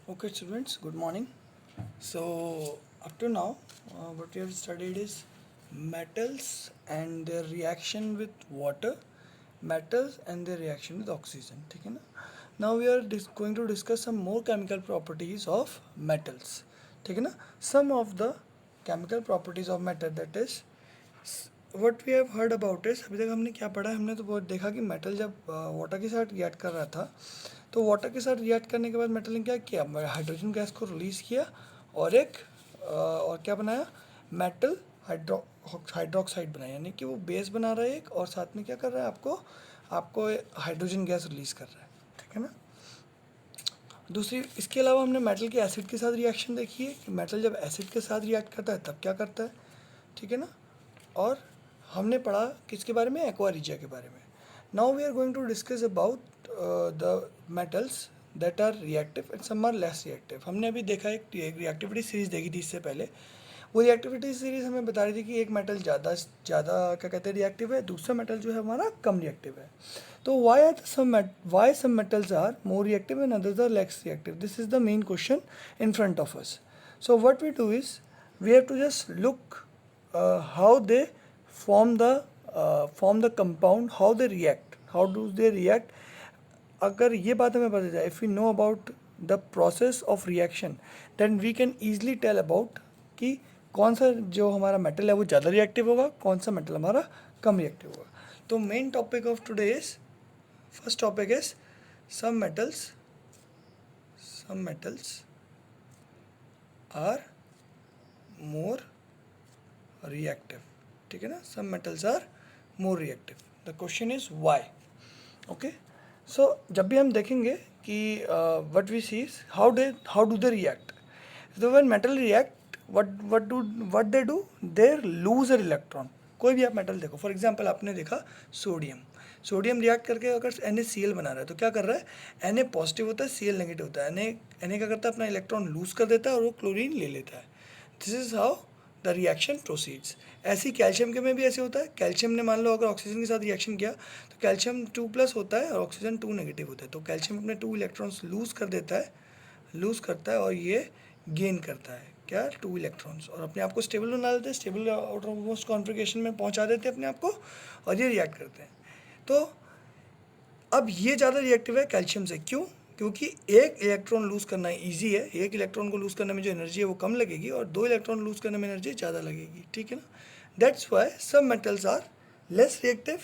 Okay, students, good morning. So, up to now, what we have studied is metals and their reaction with water, metals and their reaction with oxygen. ठीक है ना? Now we are going to discuss some more chemical properties of metals. ठीक है ना? Some of the chemical properties of metal, that is what we have heard about is, अभी तक हमने क्या पढ़ा है, हमने तो बहुत देखा कि मेटल जब वाटर के साथ रिएक्ट कर रहा था तो वाटर के साथ रिएक्ट करने के बाद मेटल ने क्या किया, हाइड्रोजन गैस को रिलीज़ किया और और क्या बनाया, मेटल हाइड्रोक्साइड बनाया, यानी कि वो बेस बना रहा है एक और साथ में क्या कर रहा है, आपको हाइड्रोजन गैस रिलीज़ कर रहा है। ठीक है ना? दूसरी, इसके अलावा हमने मेटल के एसिड के साथ रिएक्शन देखी है कि मेटल जब एसिड के साथ रिएक्ट करता है तब क्या करता है। ठीक है ना? और हमने पढ़ा किसके बारे में, एक्वा रिजिया के बारे में। Now we are going to discuss about the metals that are reactive and some are less reactive. हमने अभी देखा एक रिएक्टिविटी सीरीज देखी थी इससे पहले। वो रिएक्टिविटी सीरीज हमें बता रही थी कि एक मेटल ज़्यादा क्या कहते हैं रिएक्टिव है, दूसरा मेटल जो है हमारा कम रिएक्टिव है। तो why some metals are more reactive and others are less reactive, this is the main question in front of us. So what we do is we have to just look how they form the compound, how they react, how do they react। अगर ये बात हमें पता जाए, if we know about the process of reaction, then we can easily tell about कि कौन सा जो हमारा मेटल है वो ज़्यादा रिएक्टिव होगा, कौन सा मेटल हमारा कम रिएक्टिव होगा। तो main topic of today is, first topic is some metals are more reactive। ठीक है ना? some metals are more reactive, the question is why। okay, so जब भी हम देखेंगे कि what we see is how do they react। so when metal react, what they do, they lose an electron। कोई भी आप मेटल देखो, for example आपने देखा सोडियम रिएक्ट करके अगर NaCl बना रहा है तो क्या कर रहा है, Na पॉजिटिव होता है, Cl नेगेटिव होता है। Na क्या करता है, अपना इलेक्ट्रॉन लूज कर देता है और वो क्लोरीन ले लेता है। This is how the reaction proceeds. ऐसे ही कैल्शियम के में भी ऐसे होता है। कैल्शियम ने मान लो अगर ऑक्सीजन के साथ रिएक्शन किया तो कैल्शियम 2+ होता है और ऑक्सीजन 2 नेगेटिव होता है। तो कैल्शियम अपने 2 इलेक्ट्रॉन्स लूज करता है और ये गेन करता है क्या, 2 इलेक्ट्रॉन्स, और अपने आप को स्टेबल बना देते हैं, स्टेबल आउटरमोस्ट कॉन्फ़िगरेशन में पहुंचा देते हैं अपने आप को, और ये रिएक्ट करते हैं। तो अब ये ज़्यादा रिएक्टिव है कैल्शियम से, क्यों? क्योंकि एक इलेक्ट्रॉन लूज़ करना ईजी है, एक इलेक्ट्रॉन को लूज़ करने में जो एनर्जी है वो कम लगेगी और 2 इलेक्ट्रॉन लूज़ करने में एनर्जी ज़्यादा लगेगी। ठीक है ना? That's why some metals are less reactive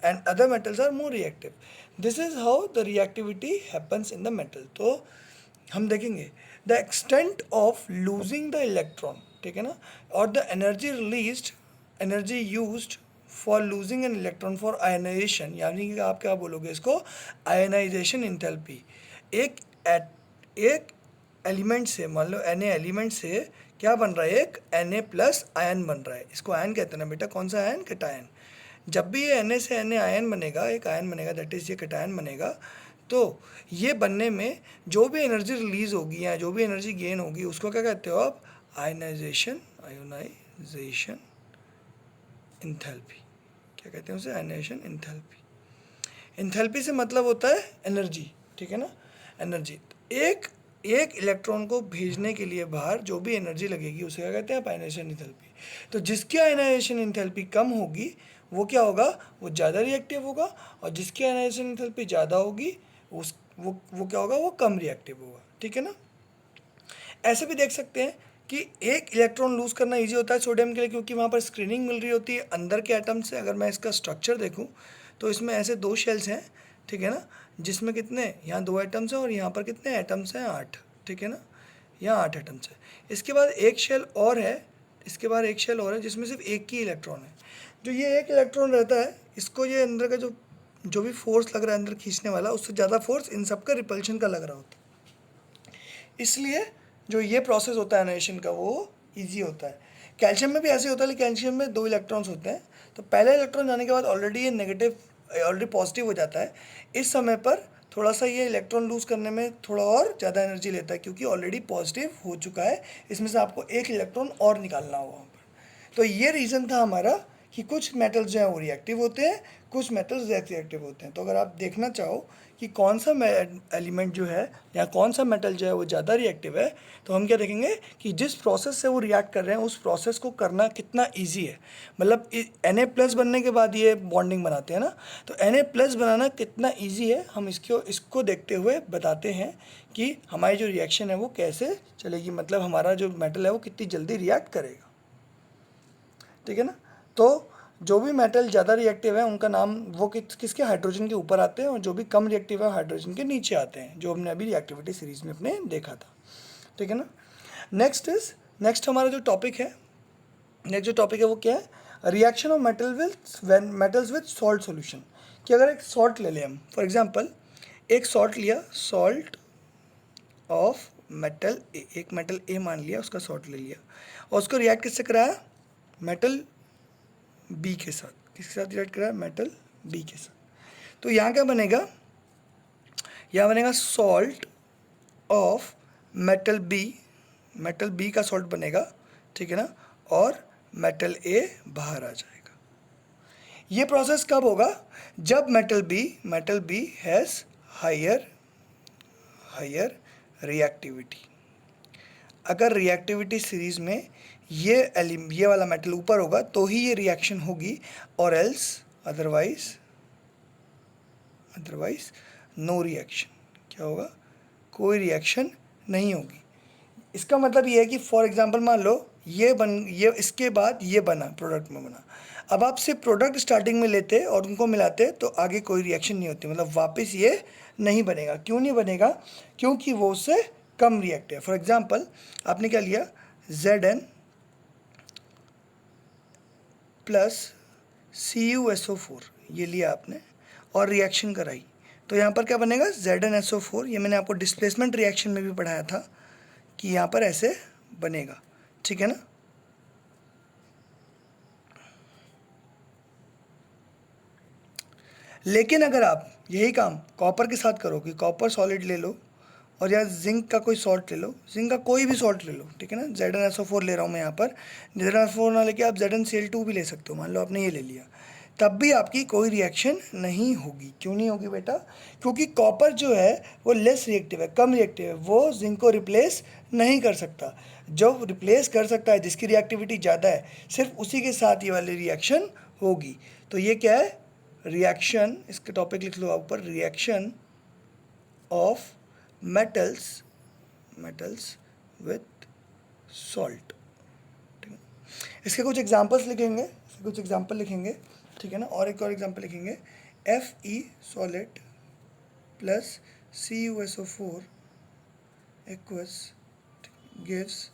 and other metals are more reactive. This is how the reactivity happens in the metal. तो हम देखेंगे the extent of losing the electron, ठीक है ना, और the energy used for losing an electron for ionisation, यानी कि आप क्या बोलोगे इसको, आयनाइजेशन इंथैल्पी। एक एलिमेंट से, मान लो Na एलिमेंट से क्या बन रहा है, एक Na+ आयन बन रहा है। इसको आयन कहते हैं ना बेटा, कौन सा आयन, कैटायन। जब भी ये Na से Na आयन बनेगा, एक आयन बनेगा, दैट इज ये कैटायन बनेगा, तो ये बनने में जो भी एनर्जी रिलीज होगी या जो भी एनर्जी गेन होगी उसको क्या कहते हो आप, आयनाइजेशन इंथैल्पी। क्या कहते हैं उसे, आयनाइजेशन इंथैल्पी। इंथैल्पी से मतलब होता है एनर्जी, ठीक है ना, एनर्जी। एक इलेक्ट्रॉन को भेजने के लिए बाहर जो भी एनर्जी लगेगी उसे क्या कहते हैं आप, आयनाइजेशन इंथैल्पी। तो जिसकी आयनाइजेशन इंथैल्पी कम होगी वो क्या होगा, वो ज़्यादा रिएक्टिव होगा, और जिसकी आयनाइजेशन इंथैल्पी ज़्यादा होगी वो क्या होगा, वो कम रिएक्टिव होगा। ठीक है ना? ऐसे भी देख सकते हैं कि एक इलेक्ट्रॉन लूज़ करना इजी होता है सोडियम के लिए, क्योंकि वहाँ पर स्क्रीनिंग मिल रही होती है अंदर के एटम से। अगर मैं इसका स्ट्रक्चर देखूँ तो इसमें ऐसे 2 शेल्स हैं, ठीक है ना, जिसमें कितने, यहाँ 2 एटम्स हैं और यहाँ पर कितने एटम्स हैं, 8। ठीक है ना, यहाँ 8 एटम्स हैं। इसके बाद एक शेल और है, जिसमें सिर्फ एक ही इलेक्ट्रॉन है। जो ये एक इलेक्ट्रॉन रहता है, इसको ये अंदर का जो भी फोर्स लग रहा है अंदर खींचने वाला, उससे ज़्यादा फोर्स इन सब का रिपल्शन का लग रहा होता है। इसलिए जो ये प्रोसेस होता है एनाइजेशन का वो इजी होता है। कैल्शियम में भी ऐसे होता है, लेकिन कैल्शियम में 2 इलेक्ट्रॉन्स होते हैं, तो पहला इलेक्ट्रॉन जाने के बाद ऑलरेडी ये ऑलरेडी पॉजिटिव हो जाता है। इस समय पर थोड़ा सा ये इलेक्ट्रॉन लूज़ करने में थोड़ा और ज़्यादा एनर्जी लेता है, क्योंकि ऑलरेडी पॉजिटिव हो चुका है। इसमें से आपको एक इलेक्ट्रॉन और निकालना होगा वहाँ पर। तो ये रीज़न था हमारा कि कुछ मेटल्स जो हैं वो रिएक्टिव होते हैं, कुछ मेटल्स रिएक्टिव होते हैं। तो अगर आप देखना चाहो कि कौन सा एलिमेंट जो है या कौन सा मेटल जो है वो ज़्यादा रिएक्टिव है, तो हम क्या देखेंगे कि जिस प्रोसेस से वो रिएक्ट कर रहे हैं उस प्रोसेस को करना कितना ईजी है। मतलब Na+ बनने के बाद ये बॉन्डिंग बनाते हैं ना, तो Na+ बनाना कितना ईजी है हम इसको देखते हुए बताते हैं कि हमारी जो रिएक्शन है वो कैसे चलेगी, मतलब हमारा जो मेटल है वो कितनी जल्दी रिएक्ट करेगा। ठीक है ना। तो जो भी मेटल ज़्यादा रिएक्टिव है उनका नाम वो किसके हाइड्रोजन के ऊपर आते हैं, और जो भी कम रिएक्टिव है हाइड्रोजन के नीचे आते हैं, जो हमने अभी रिएक्टिविटी सीरीज में अपने देखा था। ठीक है ना। नेक्स्ट हमारा जो टॉपिक है, वो क्या है, reaction of metals with salt solution. कि अगर एक सॉल्ट ले लें हम, फॉर एग्जांपल एक सॉल्ट लिया, सॉल्ट ऑफ मेटल ए, एक मेटल ए मान लिया, उसका सॉल्ट ले लिया और उसको रिएक्ट किससे कराया, मेटल बी के साथ। किसके साथ रिएक्ट कराया, मेटल बी के साथ। तो यहाँ क्या बनेगा, यहाँ बनेगा सॉल्ट ऑफ मेटल बी का सॉल्ट बनेगा। ठीक है ना। और मेटल ए बाहर आ जाएगा। ये प्रोसेस कब होगा, जब metal B has higher reactivity. अगर रिएक्टिविटी सीरीज में ये वाला मेटल ऊपर होगा तो ही ये रिएक्शन होगी, और एल्स अदरवाइज नो रिएक्शन। क्या होगा, कोई रिएक्शन नहीं होगी। इसका मतलब ये है कि फॉर एग्जांपल मान लो ये इसके बाद ये बना, प्रोडक्ट में बना। अब आप सिर्फ प्रोडक्ट स्टार्टिंग में लेते और उनको मिलाते तो आगे कोई रिएक्शन नहीं होती, मतलब वापस ये नहीं बनेगा। क्यों नहीं बनेगा, क्योंकि वो उससे कम रिएक्टिव है। फॉर एग्जांपल आपने क्या लिया, Zn प्लस CuSO4 ये लिया आपने और रिएक्शन कराई, तो यहाँ पर क्या बनेगा, ZnSO4। ये मैंने आपको डिस्प्लेसमेंट रिएक्शन में भी पढ़ाया था कि यहाँ पर ऐसे बनेगा। ठीक है ना। लेकिन अगर आप यही काम कॉपर के साथ करो कि कॉपर सॉलिड ले लो और या जिंक का कोई सॉल्ट ले लो, जिंक का कोई भी सॉल्ट ले लो, ठीक है ना। ZnSO4 ले रहा हूँ मैं यहाँ पर, ZnSO4 ना लेके आप ZnCl2 भी ले सकते हो। मान लो आपने ये ले लिया, तब भी आपकी कोई रिएक्शन नहीं होगी। क्यों नहीं होगी बेटा, क्योंकि कॉपर जो है वो लेस रिएक्टिव है, कम रिएक्टिव है, वो जिंक को रिप्लेस नहीं कर सकता। जो रिप्लेस कर सकता है, जिसकी रिएक्टिविटी ज़्यादा है, सिर्फ उसी के साथ ये वाली रिएक्शन होगी। तो ये क्या है, रिएक्शन, इसके टॉपिक लिख लो आप ऊपर, reaction of metals with salt. ठीक है, इसके कुछ एग्जांपल्स लिखेंगे, ठीक है ना। और एक और एग्जांपल लिखेंगे, Fe solid plus CuSO4 equals gives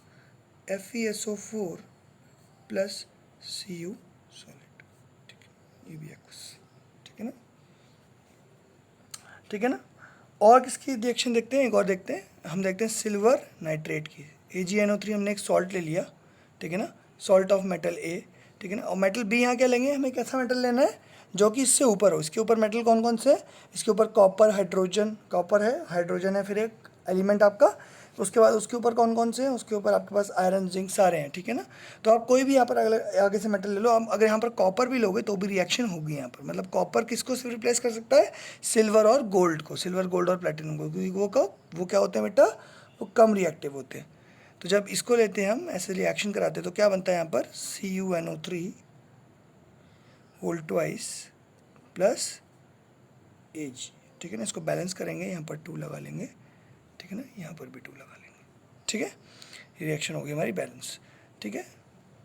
FeSO4 plus Cu solid. ठीक है, ये भी एक्वस। ठीक है ना। और किसकी रिएक्शन देखते हैं, एक और देखते हैं, हम देखते हैं सिल्वर नाइट्रेट की। AgNO3 हमने एक सॉल्ट ले लिया, ठीक है ना, सॉल्ट ऑफ मेटल A, ठीक है ना। और मेटल B यहाँ क्या लेंगे, हमें कैसा मेटल लेना है जो कि इससे ऊपर हो। इसके ऊपर मेटल कौन कौन से है, इसके ऊपर कॉपर है, हाइड्रोजन है, फिर एक एलिमेंट आपका, उसके बाद उसके ऊपर कौन कौन से हैं, उसके ऊपर आपके पास आयरन जिंक सारे हैं। ठीक है ना। तो आप कोई भी यहाँ पर आगे से मेटल ले लो। अब अगर यहाँ पर कॉपर भी लोगे तो भी रिएक्शन होगी यहाँ पर। मतलब कॉपर किसको सिर्फ रिप्लेस कर सकता है, सिल्वर और गोल्ड को, सिल्वर गोल्ड और प्लेटिनम को, क्योंकि वो क्या होते हैं बेटा, वो कम रिएक्टिव होते हैं। तो जब इसको लेते हैं हम, ऐसे रिएक्शन कराते हैं, तो क्या बनता है यहाँ पर, CuNO3 whole twice plus Ag। ठीक है ना। इसको बैलेंस करेंगे, यहाँ पर 2 लगा लेंगे, ठीक है ना, यहाँ पर भी 2 लगा लेंगे। ठीक है, ये रिएक्शन होगी हमारी बैलेंस। ठीक है,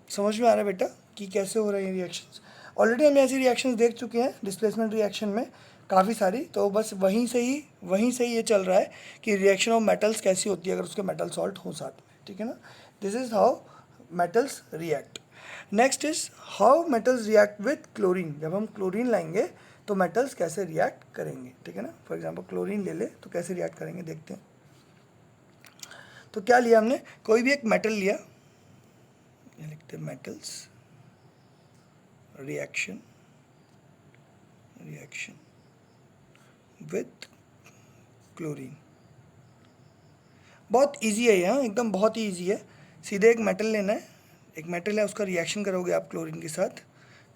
समझ में आ रहा है बेटा कि कैसे हो रहे हैं रिएक्शंस। ऑलरेडी हम ऐसी रिएक्शंस देख चुके हैं डिस्प्लेसमेंट रिएक्शन में काफ़ी सारी, तो बस वहीं से ही ये चल रहा है कि रिएक्शन ऑफ मेटल्स कैसी होती है अगर उसके मेटल सॉल्ट हो साथ में। ठीक है ना। This is how metals react. Next is how metals react with chlorine. जब हम क्लोरीन लाएंगे तो मेटल्स कैसे रिएक्ट करेंगे। ठीक है ना। फॉर एग्जांपल क्लोरीन ले ले तो कैसे रिएक्ट करेंगे देखते हैं। तो क्या लिया हमने, कोई भी एक मेटल लिया, लिखते हैं मेटल्स रिएक्शन विथ क्लोरीन। बहुत इजी है यहाँ, एकदम बहुत ही इजी है। सीधे एक मेटल लेना है, एक मेटल है, उसका रिएक्शन करोगे आप क्लोरीन के साथ,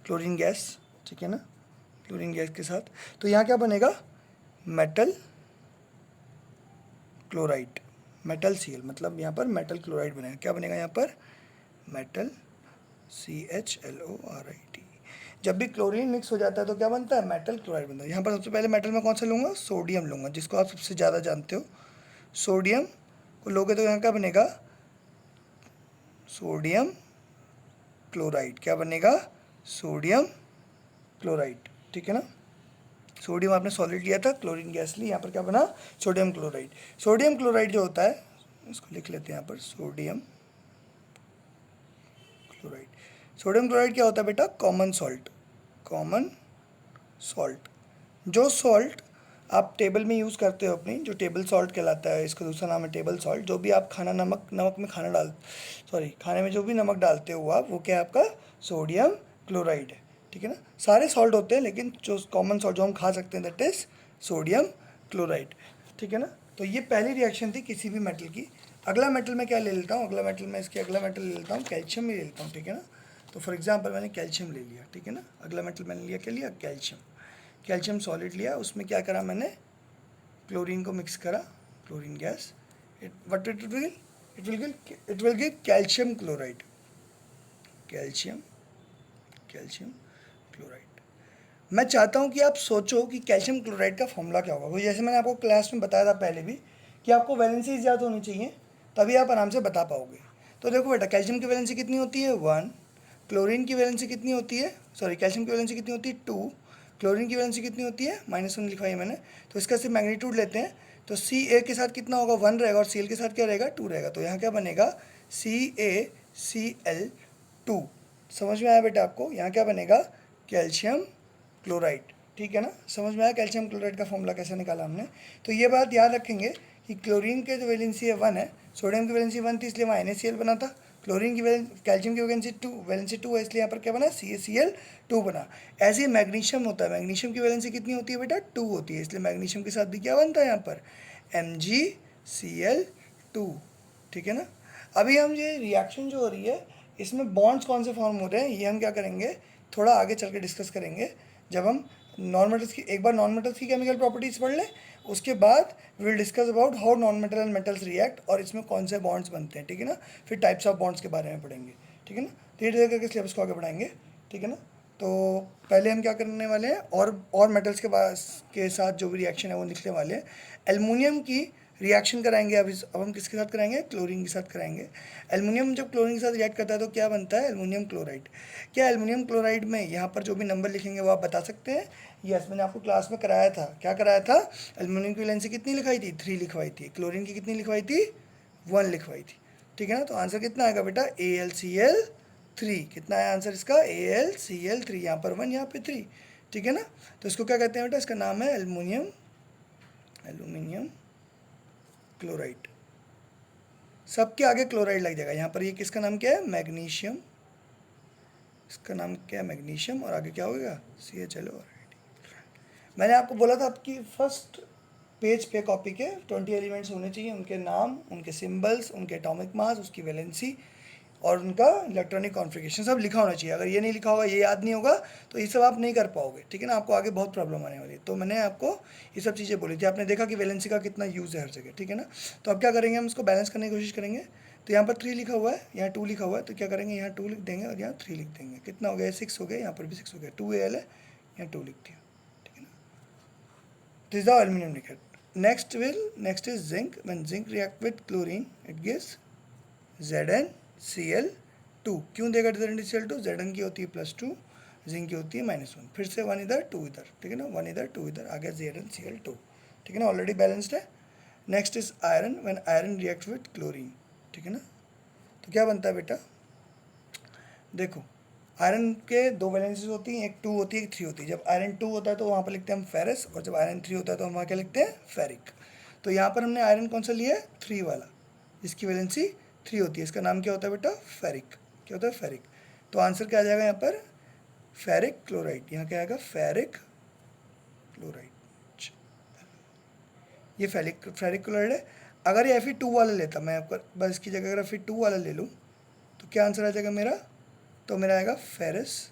क्लोरीन गैस, ठीक है ना, क्लोरीन गैस के साथ। तो यहाँ क्या बनेगा, मेटल क्लोराइड, मेटल Cl, मतलब यहाँ पर मेटल क्लोराइड बनेगा। क्या बनेगा यहाँ पर, मेटल CHLORID। जब भी क्लोरीन मिक्स हो जाता है तो क्या बनता है, मेटल क्लोराइड बनता है। यहाँ पर सबसे पहले मेटल में कौन सा लूँगा, सोडियम लूँगा, जिसको आप सबसे ज़्यादा जानते हो। सोडियम को लोगे तो यहाँ क्या बनेगा, सोडियम क्लोराइड। क्या बनेगा, सोडियम क्लोराइड, ठीक है ना। सोडियम आपने सॉलिड लिया था, क्लोरीन गैस ली, यहाँ पर क्या बना, सोडियम क्लोराइड। सोडियम क्लोराइड जो होता है, इसको लिख लेते हैं यहाँ पर, सोडियम क्लोराइड। सोडियम क्लोराइड क्या होता है बेटा, कॉमन सॉल्ट, कॉमन सॉल्ट। जो सॉल्ट आप टेबल में यूज़ करते हो अपनी, जो टेबल सॉल्ट कहलाता है, इसका दूसरा नाम है टेबल सॉल्ट। जो भी आप खाना नमक में खाने में जो भी नमक डालते हो आप, वो क्या है आपका, सोडियम क्लोराइड है, ठीक है ना। सारे सॉल्ट होते हैं, लेकिन जो कॉमन सॉल्ट जो हम खा सकते हैं, दैट इज सोडियम क्लोराइड, ठीक है ना। तो ये पहली रिएक्शन थी किसी भी मेटल की। अगला मेटल में क्या ले लेता हूँ, अगला मेटल ले लेता हूँ, कैल्शियम में ले लेता हूँ, ठीक है ना। तो फॉर एग्जाम्पल मैंने कैल्शियम ले लिया, ठीक है ना। अगला मेटल मैंने लिया, क्या लिया, कैल्शियम। कैल्शियम सॉलिड लिया, उसमें क्या करा मैंने, क्लोरीन को मिक्स करा, chlorine gas. It will give calcium chloride, calcium chloride. मैं चाहता हूँ कि आप सोचो कि कैल्शियम क्लोराइड का फॉर्मूला क्या होगा। जैसे मैंने आपको क्लास में बताया था पहले भी, कि आपको वैलेंसीज याद होनी चाहिए, तभी आप आराम से बता पाओगे। तो देखो बेटा, कैल्शियम की वैलेंसी कितनी होती है, 1। क्लोरीन की वैलेंसी कितनी होती है, सॉरी, कैल्शियम की वैलेंसी कितनी होती है, 2। क्लोरीन की वैलेंसी कितनी होती है, -1 लिखवाई है मैंने। तो इसका सिर्फ मैग्नीट्यूड लेते हैं, तो Ca के साथ कितना होगा, 1 रहेगा, और Cl के साथ क्या रहेगा, 2 रहेगा। तो यहाँ क्या बनेगा, CaCl2। समझ में आया बेटा आपको, यहाँ क्या बनेगा, कैल्शियम क्लोराइड, ठीक है ना। समझ में आया कैल्शियम क्लोराइड का फॉर्मूला कैसे निकाला हमने। तो ये बात याद रखेंगे कि क्लोरीन के जो वैलेंसी है 1 है, सोडियम की वैलेंसी 1 थी, इसलिए वहाँ NaCl बना था। क्लोरीन की कैल्शियम की वैलेंसी 2 है, इसलिए यहाँ पर क्या बना, CaCl2 बना। ऐसे ही मैग्नीशियम होता है, मैग्नीशियम की वैलेंसी कितनी होती है बेटा, 2 होती है, इसलिए मैग्नीशियम के साथ भी क्या बनता है यहाँ पर, MgCl2, ठीक है ना। अभी हम ये रिएक्शन जो हो रही है, इसमें बॉन्ड्स कौन से फॉर्म हो रहे हैं, ये हम क्या करेंगे, थोड़ा आगे चल के डिस्कस करेंगे, जब हम नॉन मेटल्स की, एक बार नॉन मेटल्स की केमिकल प्रॉपर्टीज़ पढ़ लें, उसके बाद will discuss about how non metal and metals react, और इसमें कौन से बॉन्ड्स बनते हैं, ठीक है ना। फिर टाइप्स ऑफ बॉन्ड्स के बारे में पढ़ेंगे, ठीक है ना। धीरे धीरे करके सिलेबस को आगे बढ़ाएंगे, ठीक है ना। तो पहले हम क्या करने वाले हैं, और मेटल्स के साथ जो भी रिएक्शन है वो लिखने वाले हैं। एल्युमिनियम की रिएक्शन कराएंगे अब हम किसके साथ कराएंगे, क्लोरीन के साथ कराएंगे। एल्युमिनियम जब क्लोरीन के साथ रिएक्ट करता है तो क्या बनता है, एल्युमिनियम क्लोराइड। क्या एल्युमिनियम क्लोराइड में यहाँ पर जो भी नंबर लिखेंगे वो आप बता सकते हैं। यस, मैंने आपको क्लास में कराया था, क्या कराया था, एल्युमिनियम की वैलेंसी कितनी लिखवाई थी, 3 लिखवाई थी। क्लोरीन की कितनी लिखवाई थी, 1 लिखवाई थी, ठीक है ना। तो आंसर कितना आएगा बेटा, AlCl3। कितना है आंसर इसका, AlCl3, यहाँ पर 1, यहाँ पे 3, ठीक है ना। तो इसको क्या कहते हैं बेटा, इसका नाम है एल्युमिनियम क्लोराइड। सबके आगे क्लोराइड लग जाएगा। यहाँ पर ये किसका नाम क्या है, मैग्नीशियम, इसका नाम क्या है, मैग्नीशियम, और आगे क्या होगा, CHLORID। मैंने आपको बोला था आपकी फर्स्ट पेज पे कॉपी के 20 एलिमेंट्स होने चाहिए, उनके नाम, उनके सिंबल्स, उनके एटॉमिक मास, उसकी वैलेंसी, और उनका इलेक्ट्रॉनिक कॉन्फ़िगरेशन सब लिखा होना चाहिए। अगर ये नहीं लिखा होगा, ये याद नहीं होगा, तो ये सब आप नहीं कर पाओगे, ठीक है ना। आपको आगे बहुत प्रॉब्लम आने वाली है। तो मैंने आपको ये सब चीज़ें बोली थी, आपने देखा कि वैलेंसी का कितना यूज़ है हर जगह, ठीक है ना। तो अब क्या करेंगे, हम इसको बैलेंस करने की कोशिश करेंगे। तो यहाँ पर 3 लिखा हुआ है, यहाँ 2 लिखा हुआ है, तो क्या करेंगे, यहाँ 2 लिख देंगे और यहाँ 3 लिख देंगे। कितना हो गया, 6 हो गया, यहाँ पर भी 6 हो गया, 2Al है, यहाँ 2 लिख दिया, ठीक है ना। This is the aluminium naked. Next is zinc. When zinc react with chlorine it gives ZnCl2। क्यों देगा ZnCl2, Zn की होती है +2, जिंक की होती है -1, फिर से 1 इधर 2 इधर, ठीक है ना, 1 इधर 2 इधर, आ गया ZnCl2, ठीक है ना, ऑलरेडी बैलेंस्ड है। Next is iron. When iron react with chlorine, ठीक है ना, तो क्या बनता है बेटा, देखो आयरन के 2 वैलेंसीज होती हैं, एक 2 होती है, एक 3 होती है। जब आयरन 2 होता है तो वहाँ पर लिखते हैं हम फेरस, और जब आयरन 3 होता है तो हम वहाँ क्या लिखते हैं, फेरिक। तो यहाँ पर हमने आयरन कौन सा लिया है, 3 वाला, जिसकी वैलेंसी 3 होती है, इसका नाम क्या होता है बेटा, फेरिक। क्या होता है, फेरिक। तो आंसर क्या आ जाएगा यहाँ पर, फेरिक क्लोराइड। यहाँ क्या आएगा, फेरिक क्लोराइड। ये फेरिक क्लोराइड है। अगर ये Fe2 वाला लेता मैं आपका, बस इसकी जगह अगर Fe2 वाला ले लूँ तो क्या आंसर आ जाएगा मेरा, तो मेरा आएगा ferrous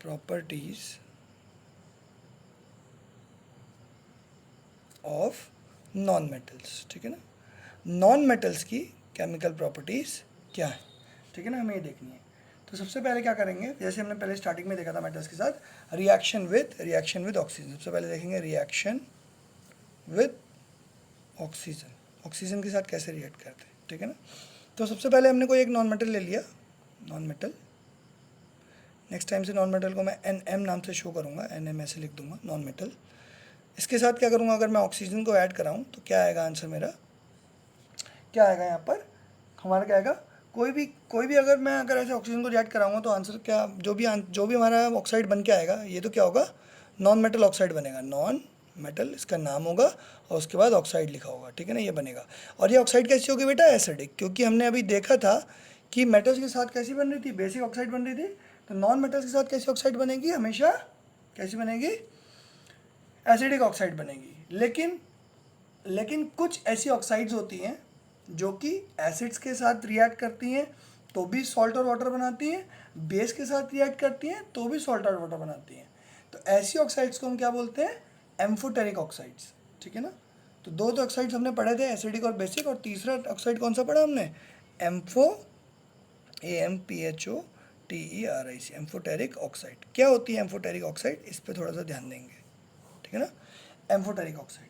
properties of non metals, ठीक है ना। नॉन मेटल्स की केमिकल प्रॉपर्टीज क्या है, ठीक है ना, हमें ये देखनी है। तो सबसे पहले क्या करेंगे, जैसे हमने पहले स्टार्टिंग में देखा था मेटल्स के साथ, रिएक्शन विद ऑक्सीजन। सबसे पहले देखेंगे रिएक्शन विद ऑक्सीजन, ऑक्सीजन के साथ कैसे रिएक्ट करते हैं, ठीक है ना। तो सबसे पहले हमने कोई एक नॉन मेटल ले लिया, नॉन मेटल। नेक्स्ट टाइम से नॉन मेटल को मैं NM नाम से शो करूँगा, NM ऐसे लिख दूंगा, नॉन मेटल। इसके साथ क्या करूँगा, अगर मैं ऑक्सीजन को ऐड कराऊँ तो क्या आएगा आंसर मेरा, क्या आएगा यहाँ पर हमारा, क्या आएगा, कोई भी अगर ऐसे ऑक्सीजन को रिएक्ट कराऊंगा तो आंसर क्या, जो भी हमारा ऑक्साइड बन के आएगा, ये तो क्या होगा, नॉन मेटल ऑक्साइड बनेगा, नॉन मेटल इसका नाम होगा और उसके बाद ऑक्साइड लिखा होगा, ठीक है ना, ये बनेगा। और ये ऑक्साइड कैसी होगी बेटा, एसिडिक, क्योंकि हमने अभी देखा था कि मेटल्स के साथ कैसी बन रही थी, बेसिक ऑक्साइड बन रही थी। तो नॉन मेटल्स के साथ कैसी ऑक्साइड बनेगी, हमेशा कैसी बनेगी, एसिडिक ऑक्साइड बनेगी। लेकिन कुछ ऐसी ऑक्साइड्स होती हैं जो कि एसिड्स के साथ रिएक्ट करती हैं तो भी सॉल्ट और वाटर बनाती हैं, बेस के साथ रिएक्ट करती हैं तो भी सॉल्ट और वाटर बनाती हैं। तो ऐसी ऑक्साइड्स को हम क्या बोलते हैं, एम्फोटेरिक ऑक्साइड्स, ठीक है ना। तो दो ऑक्साइड्स हमने पढ़े थे, एसिडिक और बेसिक, और तीसरा ऑक्साइड कौन सा पढ़ा हमने, एम्फो, AMPHOTERIC, एम्फोटेरिक ऑक्साइड। क्या होती है एम्फोटेरिक ऑक्साइड, इस पर थोड़ा सा ध्यान देंगे, ठीक है ना। एम्फोटेरिक ऑक्साइड,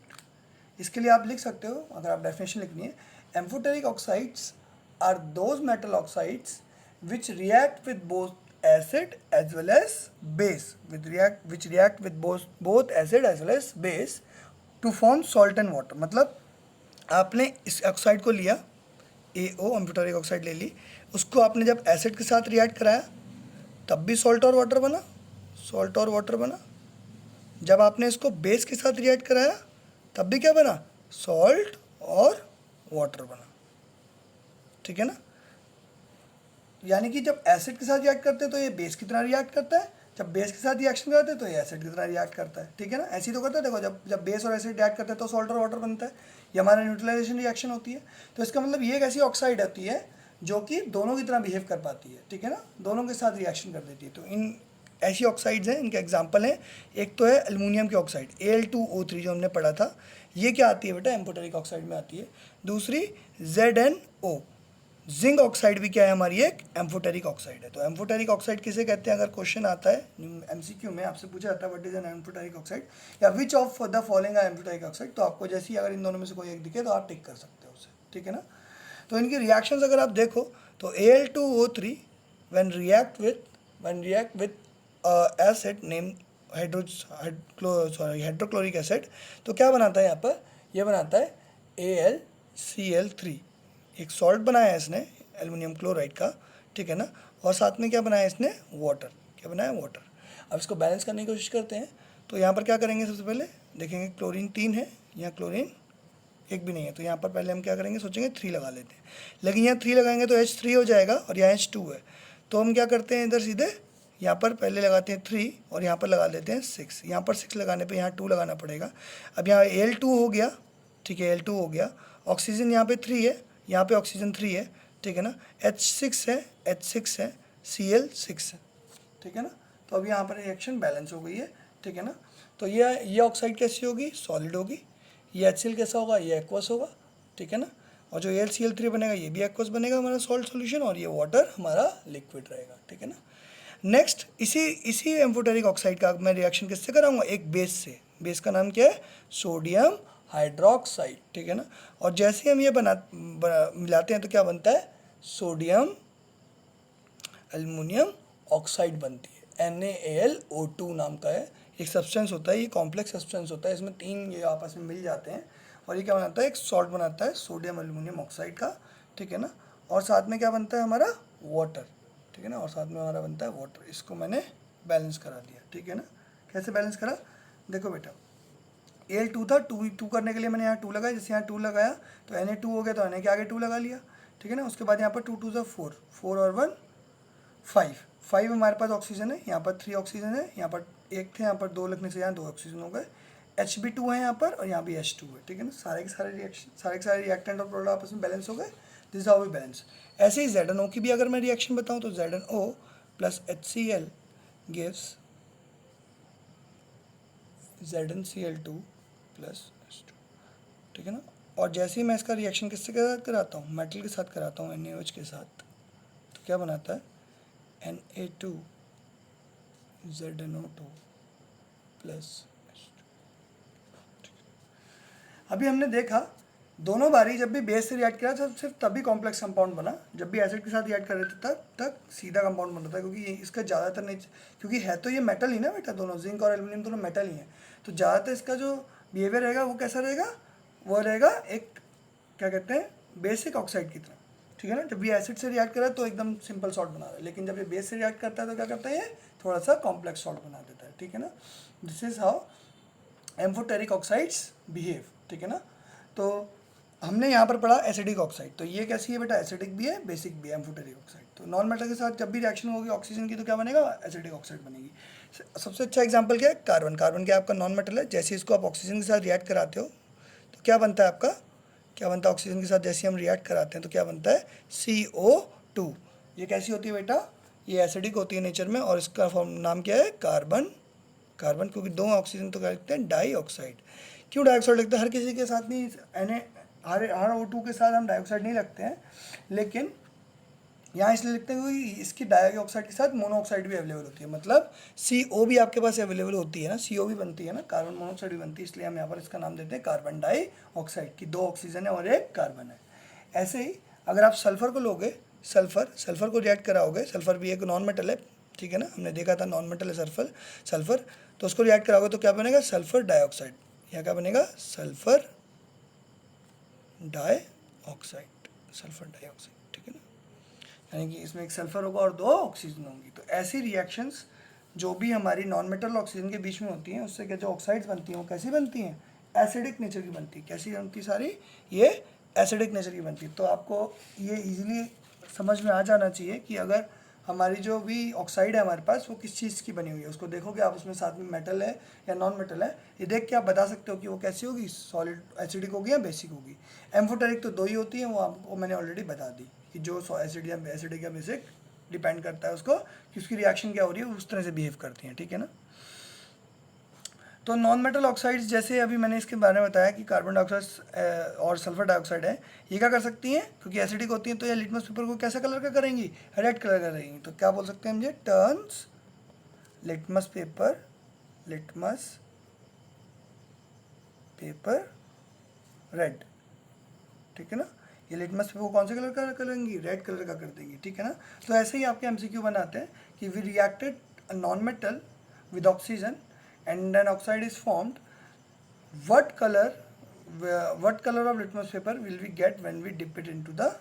इसके लिए आप लिख सकते हो, अगर आप डेफिनेशन लिखनी है, amphoteric oxides are those metal oxides which react with both acid as well as base, which react with both acid as well as base to form salt and water। मतलब आपने इस ऑक्साइड को लिया, AO amphoteric oxide ले ली, उसको आपने जब acid के साथ रिएक्ट कराया तब भी सॉल्ट और वाटर बना, सॉल्ट और वाटर बना। जब आपने इसको बेस के साथ रिएक्ट कराया तब भी क्या बना, सॉल्ट और वाटर बना, ठीक है ना। यानी कि जब एसिड के साथ रिएक्ट करते हैं तो ये बेस की तरह रिएक्ट करता है, जब बेस के साथ रिएक्शन करते हैं तो ये एसिड की तरह रिएक्ट करता है, ठीक है ना। ऐसी तो करता है, देखो जब बेस और एसिड रिएक्ट करते हैं तो सॉल्ट और वाटर बनता है, ये हमारा न्यूट्रलाइजेशन रिएक्शन होती है। तो इसका मतलब ये एक ऐसी ऑक्साइड होती है जो कि दोनों की तरह बिहेव कर पाती है, ठीक है ना, दोनों के साथ रिएक्शन कर देती है। तो इन ऐसी ऑक्साइड्स हैं, इनके एग्जाम्पल हैं, एक तो है एल्युमिनियम की ऑक्साइड Al2O3 जो हमने पढ़ा था, ये क्या आती है बेटा, एम्फोटेरिक ऑक्साइड में आती है। दूसरी ZnO, जिंक ऑक्साइड भी क्या है हमारी, एक एम्फोटेरिक ऑक्साइड है। तो एम्फोटेरिक ऑक्साइड किसे कहते हैं, अगर क्वेश्चन आता है MCQ में आपसे पूछा जाता है what is an amphoteric oxide या which of the following are amphoteric oxide, तो आपको जैसे ही अगर इन दोनों में से कोई एक दिखे तो आप टिक कर सकते हो उसे, ठीक है ना। तो इनकी रिएक्शंस अगर आप देखो तो Al2O3 when react with acid name hydrochloric acid, तो क्या बनाता है यहाँ पर, यह बनाता है AlCl3, एक सॉल्ट बनाया है इसने एल्युमिनियम क्लोराइड का, ठीक है ना, और साथ में क्या बनाया इसने, वाटर, क्या बनाया, वाटर। अब इसको बैलेंस करने की कोशिश करते हैं। तो यहाँ पर क्या करेंगे, सबसे पहले देखेंगे क्लोरीन 3 है, यहाँ क्लोरीन 1 भी नहीं है, तो यहाँ पर पहले हम क्या करेंगे, सोचेंगे 3 लगा लेते हैं। लेकिन यहाँ 3 लगाएंगे तो H3 हो जाएगा और यहाँ H2 है, तो हम क्या करते हैं, इधर सीधे यहाँ पर पहले लगाते हैं 3 और यहाँ पर लगा देते हैं 6। यहाँ पर 6 लगाने पर यहाँ 2 लगाना पड़ेगा। अब यहाँ Al2 हो गया, ठीक है, Al2 हो गया, ऑक्सीजन यहाँ पे 3 है, यहाँ पे ऑक्सीजन 3 है, ठीक है ना, H6 है, Cl6 है, ठीक है ना। तो अब यहाँ पर रिएक्शन बैलेंस हो गई है, ठीक है ना। तो ये ऑक्साइड कैसी होगी, सॉलिड होगी, ये HCl कैसा होगा, ये एक्वस होगा, ठीक है ना। और जो AlCl3 बनेगा ये भी एक्वस बनेगा हमारा सॉल्ट सॉल्यूशन, और ये वाटर हमारा लिक्विड रहेगा, ठीक है ना। नेक्स्ट इसी एम्फोटेरिक ऑक्साइड का मैं रिएक्शन किससे कराऊंगा, एक बेस से, बेस का नाम क्या है, सोडियम हाइड्रोक्साइड, ठीक है ना। और जैसे हम ये मिलाते हैं तो क्या बनता है, सोडियम एल्युमिनियम ऑक्साइड बनती है, NaAlO2 नाम का है, एक सब्सटेंस होता है, ये कॉम्प्लेक्स सब्सटेंस होता है, इसमें 3 ये आपस में मिल जाते हैं और ये क्या बनाता है, एक सॉल्ट बनाता है सोडियम एल्युमिनियम ऑक्साइड का, ठीक है ना। और साथ में क्या बनता है हमारा, वाटर, ठीक है ना, और साथ में हमारा बनता है वाटर। इसको मैंने बैलेंस करा दिया, ठीक है ना। कैसे बैलेंस करा, देखो बेटा, Al2 था, 2 करने के लिए मैंने यहाँ 2 लगाया, जैसे यहाँ 2 लगाया तो Na2 हो गया, तो Na के आगे 2 लगा लिया, ठीक है ना। उसके बाद यहाँ पर 2 2 ज़ा 4, 4 और 1 5 हमारे पास ऑक्सीजन है, यहाँ पर 3 ऑक्सीजन है, यहाँ पर 1 थे, यहाँ पर 2 लिखने से यहाँ 2 ऑक्सीजन हो गए, H भी 2 है यहाँ पर और यहाँ भी H2 है, ठीक है ना। सारे के सारे रिएक्टेंट और प्रोडक्ट आपस में बैलेंस हो गए, दिस हाउ वी बैलेंस। ऐसे ही ZnO की भी अगर मैं रिएक्शन बताऊँ तो ZnO plus HCl gives ZnCl2 plus H2, ठीक है ना। और जैसे ही मैं इसका रिएक्शन किससे कराता हूँ, मेटल के साथ कराता हूँ, NaOH के साथ, तो क्या बनाता है Na2ZnO2 प्लस H2। अभी हमने देखा दोनों बारी जब भी बेस से रिएक्ट करा था सिर्फ तभी कॉम्प्लेक्स कंपाउंड बना, जब भी एसिड के साथ रिएक्ट कर रहे थे तब तक सीधा कंपाउंड बन रहा था, क्योंकि इसका ज़्यादातर नहीं, क्योंकि है तो ये मेटल ही ना बेटा, दोनों जिंक और एल्यूमिनियम दोनों मेटल ही हैं, तो ज़्यादातर इसका जो बिहेवियर रहेगा वो कैसा रहेगा, वो रहेगा एक क्या कहते हैं बेसिक ऑक्साइड की तरह, ठीक है ना। जब ये एसिड से रिएक्ट करा तो एकदम सिंपल सॉल्ट बना रहा है, लेकिन जब ये बेस से रिएक्ट करता है तो क्या करता है, ये थोड़ा सा कॉम्प्लेक्स सॉल्ट बना देता है, ठीक है ना। This is how amphoteric oxides behave, ठीक है ना। तो हमने यहाँ पर पढ़ा एसिडिक ऑक्साइड, तो ये कैसी है बेटा, एसिडिक भी है बेसिक भी है एम्फोटेरिक ऑक्साइड। तो नॉन मेटल के साथ जब भी रिएक्शन होगी ऑक्सीजन की तो क्या बनेगा, एसिडिक ऑक्साइड बनेगी। सबसे अच्छा एग्जांपल क्या है, कार्बन। कार्बन क्या आपका नॉन मेटल है, जैसे इसको आप ऑक्सीजन के साथ रिएक्ट कराते हो तो क्या बनता है आपका, क्या बनता है ऑक्सीजन के साथ जैसे हम रिएक्ट कराते हैं तो क्या बनता है CO2। ये कैसी होती है बेटा, ये एसिडिक होती है नेचर में, और इसका फॉर्म नाम क्या है कार्बन। कार्बन क्योंकि दो ऑक्सीजन तो क्या लिखते हैं डाइऑक्साइड। क्यों डाइऑक्साइड लिखते हैं, हर किसी के साथ नहीं, हर O2 के साथ हम डाइऑक्साइड नहीं लगते हैं, लेकिन यहाँ इसलिए लिखते हैं क्योंकि इसकी डाइऑक्साइड के साथ मोनोऑक्साइड भी अवेलेबल होती है, मतलब CO भी आपके पास अवेलेबल होती है ना, CO भी बनती है ना, कार्बन मोनोऑक्साइड भी बनती है, इसलिए हम यहाँ पर इसका नाम देते हैं कार्बन डाइऑक्साइड, की दो ऑक्सीजन है और एक कार्बन है। ऐसे ही अगर आप सल्फर को लोगे, सल्फर को रिएक्ट कराओगे, सल्फर भी एक नॉन मेटल है, ठीक है ना, हमने देखा था नॉन मेटल है सल्फर, तो उसको रिएक्ट कराओगे तो क्या बनेगा सल्फर डाइऑक्साइड, या क्या बनेगा सल्फर डाइऑक्साइड, ठीक है ना, यानी कि इसमें एक सल्फर होगा और दो ऑक्सीजन होंगी। तो ऐसी रिएक्शंस जो भी हमारी नॉन मेटल ऑक्सीजन के बीच में होती हैं उससे क्या जो ऑक्साइड्स बनती हैं वो कैसी बनती हैं, एसिडिक नेचर की बनती है। कैसी बनती है सारी, ये एसिडिक नेचर की बनती है। तो आपको ये इजीली समझ में आ जाना चाहिए कि अगर हमारी जो भी ऑक्साइड है हमारे पास वो किस चीज़ की बनी हुई है, उसको देखोगे आप उसमें साथ में मेटल है या नॉन मेटल है, ये देख के आप बता सकते हो कि वो कैसी होगी, सॉलिड एसिडिक होगी या बेसिक होगी। एम्फोटेरिक तो दो ही होती है, वो आपको मैंने ऑलरेडी बता दी कि जो एसिडिक या बेसिक डिपेंड करता है उसको कि उसकी रिएक्शन क्या हो रही है, उस तरह से बिहेव करती हैं, ठीक है ना। तो नॉन मेटल ऑक्साइड्स जैसे अभी मैंने इसके बारे में बताया कि कार्बन डाइऑक्साइड और सल्फर डाइऑक्साइड है, ये क्या कर सकती हैं, क्योंकि एसिडिक होती हैं तो ये लिटमस पेपर को कैसा कलर का करेंगी, रेड कलर का करेंगी। तो क्या बोल सकते हैं हम, ये टर्न्स लिटमस पेपर रेड, ठीक है ना। ये लिटमस पेपर को कौन से कलर का करेंगी, रेड कलर का कर देंगी, ठीक है ना। तो ऐसे ही आपके MCQ बनाते हैं कि we reacted non metal with oxygen and an oxide is formed, what color of litmus paper will we get when we dip it into the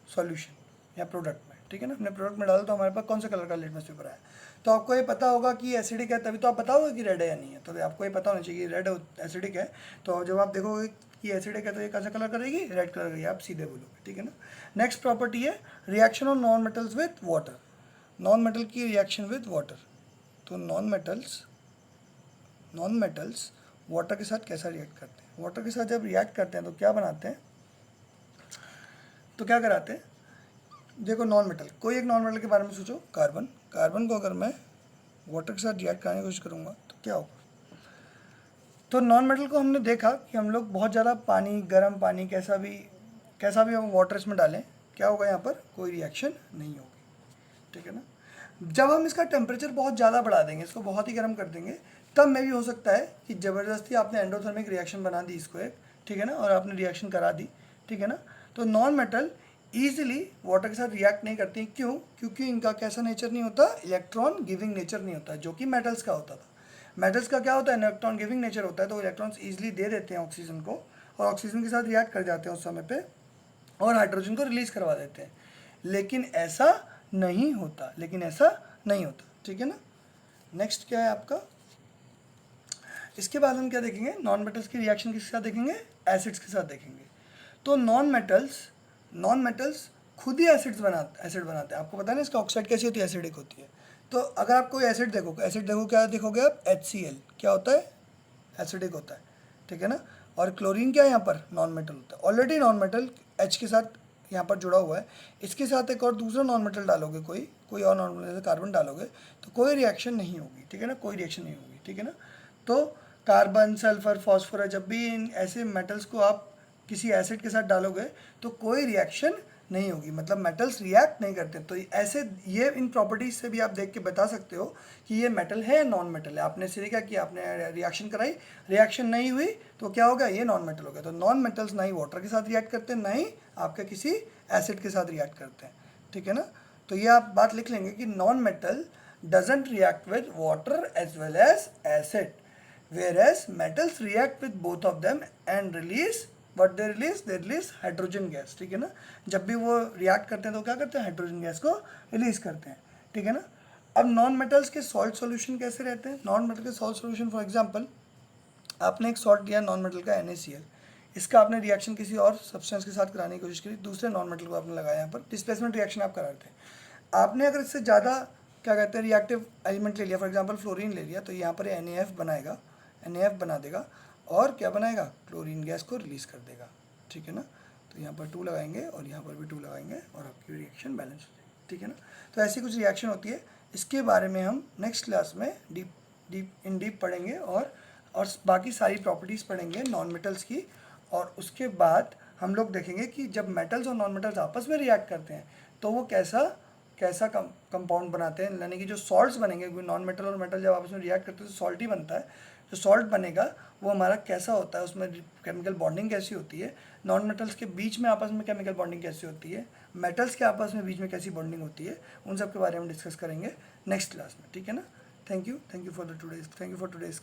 solution या प्रोडक्ट में, ठीक है ना। हमने प्रोडक्ट में डाला तो हमारे पास कौन से कलर का लिटमस पेपर आया, तो आपको ये पता होगा कि एसिडिक है, तभी तो आप बताओगे कि रेड है या नहीं है, तो आपको ये पता होना चाहिए कि रेड एसिडिक है, तो जब आप देखोगे कि एसिडिक है तो ये कैसा कलर करेगी, रेड कलर करेगी, आप सीधे बोलोगे, ठीक है ना। नेक्स्ट प्रॉपर्टी है reaction of non metals with water, non metal की रिएक्शन विथ वाटर। तो नॉन मेटल्स वाटर के साथ कैसा रिएक्ट करते हैं, वाटर के साथ जब रिएक्ट करते हैं तो क्या बनाते हैं, तो क्या कराते हैं, देखो नॉन मेटल, कोई एक नॉन मेटल के बारे में सोचो, कार्बन को अगर मैं वाटर के साथ रिएक्ट कराने की कोशिश करूँगा तो क्या होगा। तो नॉन मेटल को हमने देखा कि हम लोग बहुत ज़्यादा पानी, गर्म पानी, कैसा भी हम वाटर इसमें डालें, क्या होगा, यहाँ पर कोई रिएक्शन नहीं होगी, ठीक है ना। जब हम इसका टेम्परेचर बहुत ज़्यादा बढ़ा देंगे, इसको बहुत ही गर्म कर देंगे, तब में भी हो सकता है कि ज़बरदस्ती आपने एंडोथर्मिक रिएक्शन बना दी इसको एक, ठीक है ना, और आपने रिएक्शन करा दी, ठीक है ना। तो नॉन मेटल ईजिली वाटर के साथ रिएक्ट नहीं करती, क्यों, क्योंकि इनका कैसा नेचर नहीं होता, इलेक्ट्रॉन गिविंग नेचर नहीं होता, जो कि मेटल्स का होता था। मेटल्स का क्या होता है, इलेक्ट्रॉन गिविंग नेचर होता है, तो इलेक्ट्रॉन्स ईजिली दे देते हैं ऑक्सीजन को, और ऑक्सीजन के साथ रिएक्ट कर जाते हैं उस समय पे, और हाइड्रोजन को रिलीज करवा देते हैं। लेकिन ऐसा नहीं होता, ठीक है ना। नेक्स्ट क्या है आपका, इसके बाद हम क्या देखेंगे, नॉन मेटल्स की रिएक्शन किसके साथ देखेंगे, एसिड्स के साथ देखेंगे। तो नॉन मेटल्स खुद ही एसिड बनाते हैं। आपको पता है ना इसका ऑक्साइड कैसी होती है, एसिडिक होती है। तो अगर आप कोई एसिड देखो क्या देखोगे आप, HCl क्या होता है, एसिडिक होता है, ठीक है ना। और क्लोरीन क्या है यहाँ पर, नॉन मेटल होता है। ऑलरेडी नॉन मेटल H के साथ यहाँ पर जुड़ा हुआ है, इसके साथ एक और दूसरा नॉन मेटल डालोगे, कोई और नॉन मेटल कार्बन डालोगे तो कोई रिएक्शन नहीं होगी, ठीक है ना, कोई रिएक्शन नहीं होगी, ठीक है ना। तो कार्बन, सल्फर, फॉस्फोरस, जब भी इन ऐसे मेटल्स को आप किसी एसिड के साथ डालोगे तो कोई रिएक्शन नहीं होगी, मतलब मेटल्स रिएक्ट नहीं करते। तो ऐसे ये इन प्रॉपर्टीज से भी आप देख के बता सकते हो कि ये मेटल है या नॉन मेटल है। आपने सिर्फ क्या किया, आपने रिएक्शन कराई, रिएक्शन नहीं हुई तो क्या होगा, ये नॉन मेटल हो गया। तो नॉन मेटल्स ना ही वाटर के साथ रिएक्ट करते हैं, ना ही आपके किसी एसिड के साथ रिएक्ट करते हैं, ठीक है ना। तो ये आप बात लिख लेंगे कि non metal doesn't react with water as well as acid, whereas metals react with both of them and release what they release hydrogen gas, ठीक है ना। जब भी वो रिएक्ट करते हैं तो क्या करते हैं, हाइड्रोजन गैस को रिलीज करते हैं, ठीक है ना। अब नॉन मेटल्स के सॉल्ट सॉल्यूशन कैसे रहते हैं, नॉन मेटल के सॉल्ट सॉल्यूशन, फॉर एग्जांपल आपने एक सॉल्ट दिया नॉन मेटल का NaCl, इसका आपने रिएक्शन किसी और सब्सटेंस के साथ कराने की कोशिश करी, दूसरे नॉन मेटल को आपने लगाया, यहाँ पर डिस्प्लेसमेंट रिएक्शन आप करा रहे थे। आपने अगर इससे ज़्यादा क्या कहते हैं रिएक्टिव एलिमेंट ले लिया, फॉर एग्जांपल फ्लोरीन ले लिया, तो यहाँ पर NaF बनाएगा, NaF बना देगा और क्या बनाएगा, क्लोरीन गैस को रिलीज़ कर देगा, ठीक है ना। तो यहाँ पर 2 लगाएंगे और यहाँ पर भी 2 लगाएंगे और आपकी रिएक्शन बैलेंस हो जाएगी, ठीक है ना। तो ऐसी कुछ रिएक्शन होती है, इसके बारे में हम नेक्स्ट क्लास में डीप पढ़ेंगे और बाकी सारी प्रॉपर्टीज़ पढ़ेंगे नॉन मेटल्स की। और उसके बाद हम लोग देखेंगे कि जब मेटल्स और नॉन मेटल्स आपस में रिएक्ट करते हैं तो वो कैसा कंपाउंड बनाते हैं, यानी कि जो सॉल्ट्स बनेंगे, क्योंकि नॉन मेटल और मेटल जब आपस में रिएक्ट करते हैं तो सॉल्ट ही बनता है, जो सॉल्ट बनेगा वो हमारा कैसा होता है, उसमें केमिकल बॉन्डिंग कैसी होती है, नॉन मेटल्स के बीच में आपस में केमिकल बॉन्डिंग कैसी होती है, मेटल्स के आपस में बीच में कैसी बॉन्डिंग होती है, उन सब के बारे में डिस्कस करेंगे नेक्स्ट क्लास में, ठीक है ना। Thank you for today's